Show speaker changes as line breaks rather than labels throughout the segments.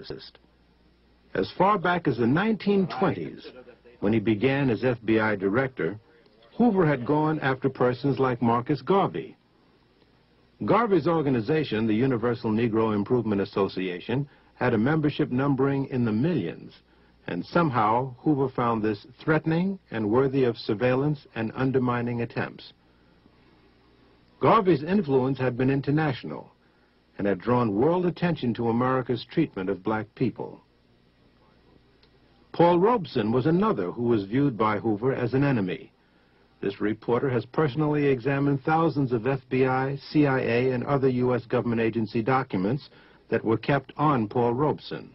physicist. As far back as the 1920s, when he began as FBI director, Hoover had gone after persons like Marcus Garvey. Garvey's organization, the Universal Negro Improvement Association, had a membership numbering in the millions, and somehow Hoover found this threatening and worthy of surveillance and undermining attempts. Garvey's influence had been international and had drawn world attention to America's treatment of black people. Paul Robeson was another who was viewed by Hoover as an enemy. This reporter has personally examined thousands of FBI, CIA, and other U.S. government agency documents that were kept on Paul Robeson.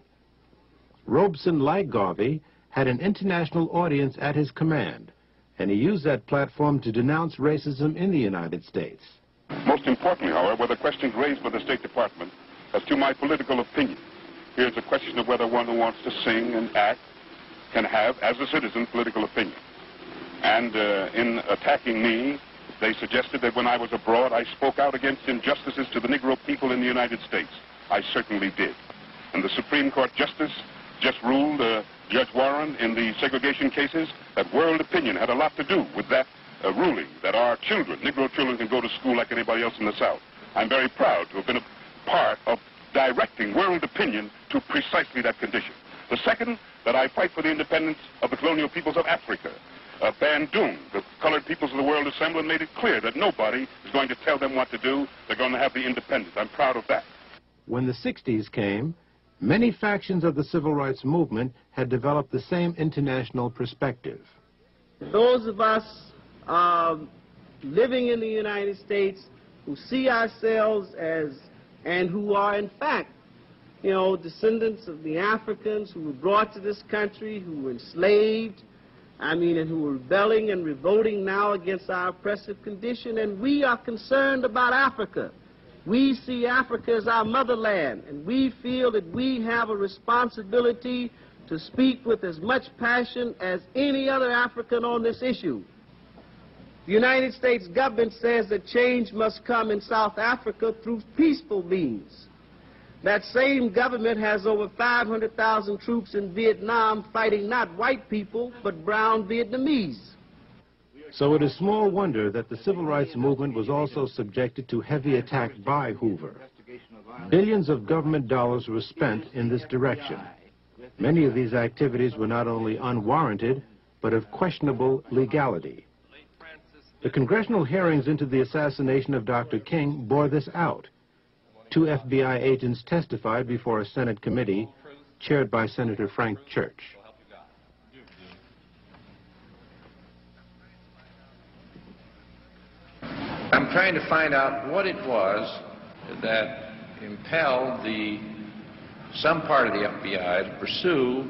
Robeson, like Garvey, had an international audience at his command, and he used that platform to denounce racism in the United States.
Most importantly, however, were the questions raised by the State Department as to my political opinion. Here's a question of whether one who wants to sing and act can have, as a citizen, political opinion. And in attacking me, they suggested that when I was abroad, I spoke out against injustices to the Negro people in the United States. I certainly did. And the Supreme Court Justice just ruled, Judge Warren, in the segregation cases, that world opinion had a lot to do with that ruling, that our children, Negro children, can go to school like anybody else in the South. I'm very proud to have been a part of directing world opinion to precisely that condition. The second, that I fight for the independence of the colonial peoples of Africa. Bandung, the colored peoples of the world assembled and made it clear that nobody is going to tell them what to do. They're going to have the independence. I'm proud of that.
When the 60s came, many factions of the civil rights movement had developed the same international perspective.
Those of us living in the United States who see ourselves as, and who are in fact, you know, descendants of the Africans who were brought to this country, who were enslaved, and who are rebelling and revolting now against our oppressive condition, and we are concerned about Africa. We see Africa as our motherland, and we feel that we have a responsibility to speak with as much passion as any other African on this issue. The United States government says that change must come in South Africa through peaceful means. That same government has over 500,000 troops in Vietnam fighting not white people, but brown Vietnamese.
So it is small wonder that the civil rights movement was also subjected to heavy attack by Hoover. Billions of government dollars were spent in this direction. Many of these activities were not only unwarranted, but of questionable legality. The congressional hearings into the assassination of Dr. King bore this out. 2 FBI agents testified before a Senate committee chaired by Senator Frank Church.
I'm trying to find out what it was that impelled some part of the FBI to pursue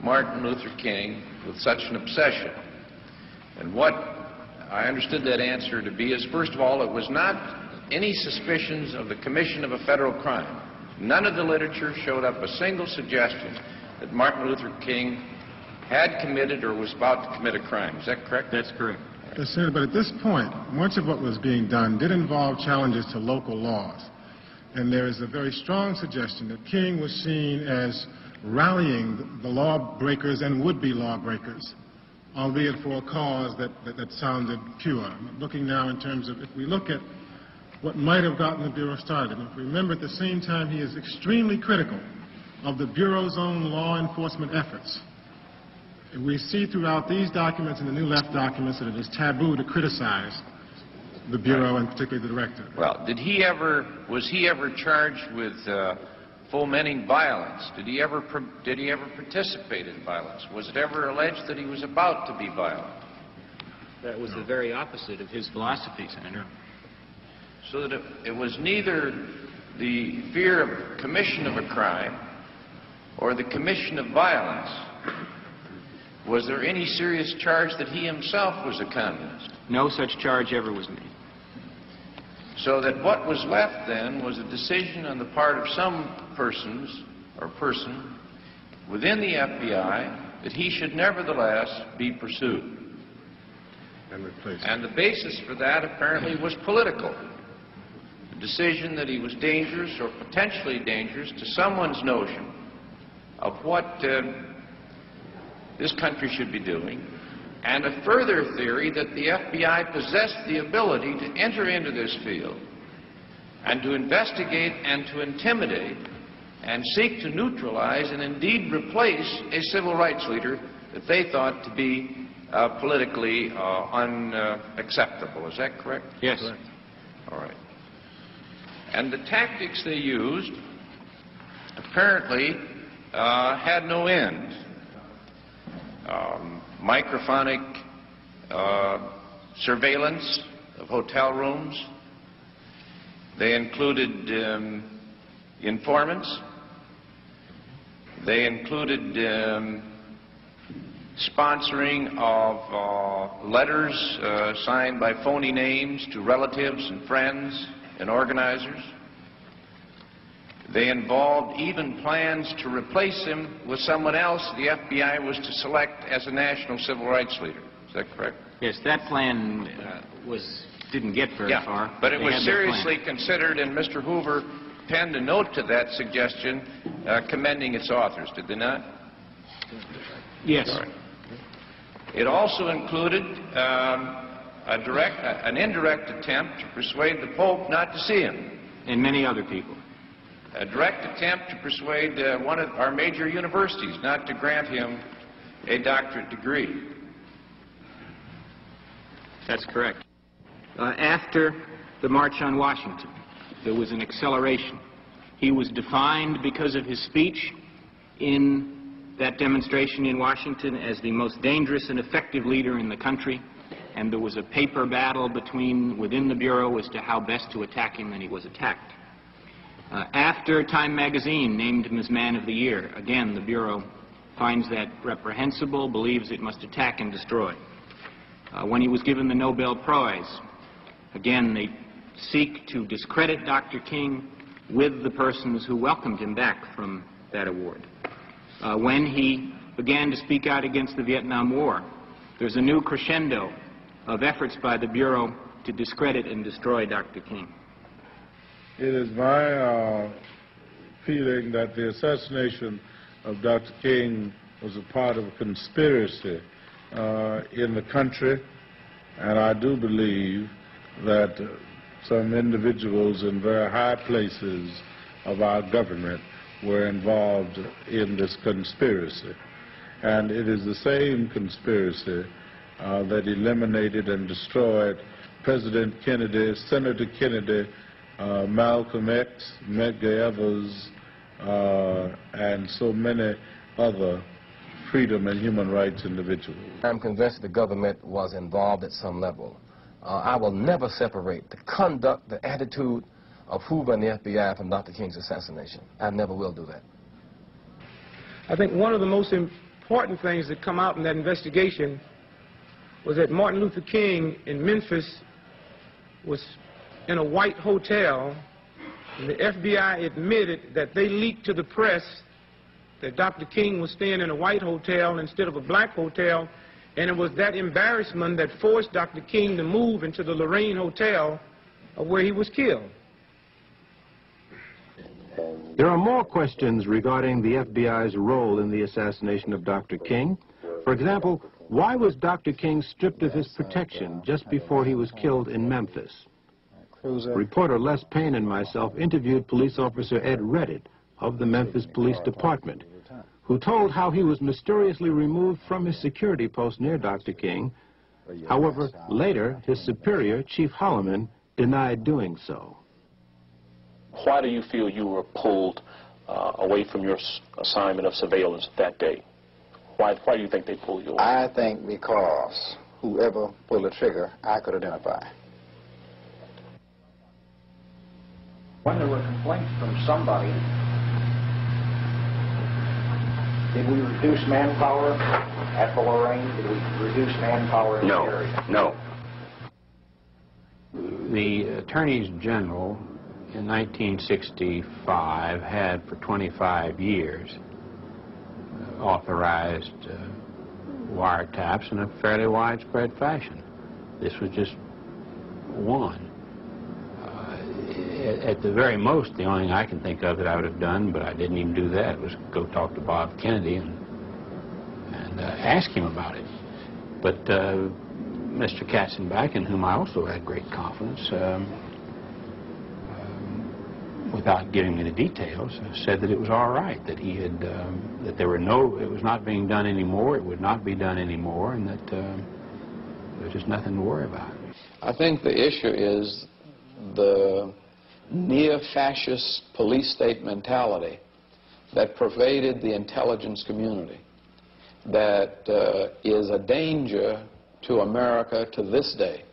Martin Luther King with such an obsession. And what I understood that answer to be is, first of all, it was not any suspicions of the commission of a federal crime. None of the literature showed up a single suggestion that Martin Luther King had committed or was about to commit a crime. Is that correct?
That's correct.
Yes, sir, but at this point, much of what was being done did involve challenges to local laws. And there is a very strong suggestion that King was seen as rallying the lawbreakers and would-be lawbreakers, albeit for a cause that sounded pure. I'm looking now in terms of, if we look at what might have gotten the Bureau started, and if we remember at the same time he is extremely critical of the Bureau's own law enforcement efforts. We see throughout these documents and the New Left documents that it is taboo to criticize the Bureau and particularly the director.
Well, was he ever charged with fomenting violence? Did he ever participate in violence? Was it ever alleged that he was about to be violent?
That was the very opposite of his philosophy, Senator.
So that it was neither the fear of commission of a crime or the commission of violence. Was there any serious charge that he himself was a communist?
No such charge ever was made.
So that what was left then was a decision on the part of some persons or person within the FBI that he should nevertheless be pursued. And the basis for that apparently was political. The decision that he was dangerous or potentially dangerous to someone's notion of what this country should be doing, and a further theory that the FBI possessed the ability to enter into this field and to investigate and to intimidate and seek to neutralize and indeed replace a civil rights leader that they thought to be politically unacceptable. Is that correct?
Yes.
Correct. All right. And the tactics they used apparently had no end. Microphonic surveillance of hotel rooms. They included informants. They included sponsoring of letters signed by phony names to relatives and friends and organizers. They involved even plans to replace him with someone else the FBI was to select as a national civil rights leader. Is that correct?
Yes, that plan didn't get very far.
But it was seriously considered, and Mr. Hoover penned a note to that suggestion commending its authors, did they not?
Yes.
All right. It also included an indirect attempt to persuade the Pope not to see him.
And many other people.
A direct attempt to persuade one of our major universities not to grant him a doctorate degree.
That's correct. After the March on Washington, there was an acceleration. He was defined because of his speech in that demonstration in Washington as the most dangerous and effective leader in the country, and there was a paper battle within the Bureau as to how best to attack him, and he was attacked. After Time magazine named him as Man of the Year, again the Bureau finds that reprehensible, believes it must attack and destroy. When he was given the Nobel Prize, again they seek to discredit Dr. King with the persons who welcomed him back from that award. When he began to speak out against the Vietnam War, there's a new crescendo of efforts by the Bureau to discredit and destroy Dr. King.
It is my feeling that the assassination of Dr. King was a part of a conspiracy in the country, and I do believe that some individuals in very high places of our government were involved in this conspiracy. And it is the same conspiracy that eliminated and destroyed President Kennedy, Senator Kennedy, Malcolm X, Medgar Evers, and so many other freedom and human rights individuals.
I'm convinced the government was involved at some level. I will never separate the conduct, the attitude of Hoover and the FBI from Dr. King's assassination. I never will do that.
I think one of the most important things that come out in that investigation was that Martin Luther King in Memphis was in a white hotel, and the FBI admitted that they leaked to the press that Dr. King was staying in a white hotel instead of a black hotel, and it was that embarrassment that forced Dr. King to move into the Lorraine Hotel where he was killed.
There are more questions regarding the FBI's role in the assassination of Dr. King. For example, why was Dr. King stripped of his protection just before he was killed in Memphis? Reporter Les Payne and myself interviewed police officer Ed Reddit of the Memphis Police Department, who told how he was mysteriously removed from his security post near Dr. King. However, later, his superior, Chief Holloman, denied doing so.
Why do you feel you were pulled away from your assignment of surveillance that day? Why do you think they pulled you away?
I think because whoever pulled the trigger, I could identify.
When there were complaints from somebody, did we reduce manpower at the Lorraine? Did we reduce manpower in the area?
No.
The attorneys general in 1965 had for 25 years authorized wiretaps in a fairly widespread fashion. This was just one. At the very most, the only thing I can think of that I would have done, but I didn't even do that, was go talk to Bob Kennedy and ask him about it. But Mr. Katzenbach, in whom I also had great confidence, without giving me the details, said that it was all right, that he had, that there were no, it was not being done anymore, it would not be done anymore, and that there was just nothing to worry about.
I think the issue is the near-fascist police state mentality that pervaded the intelligence community, that is a danger to America to this day.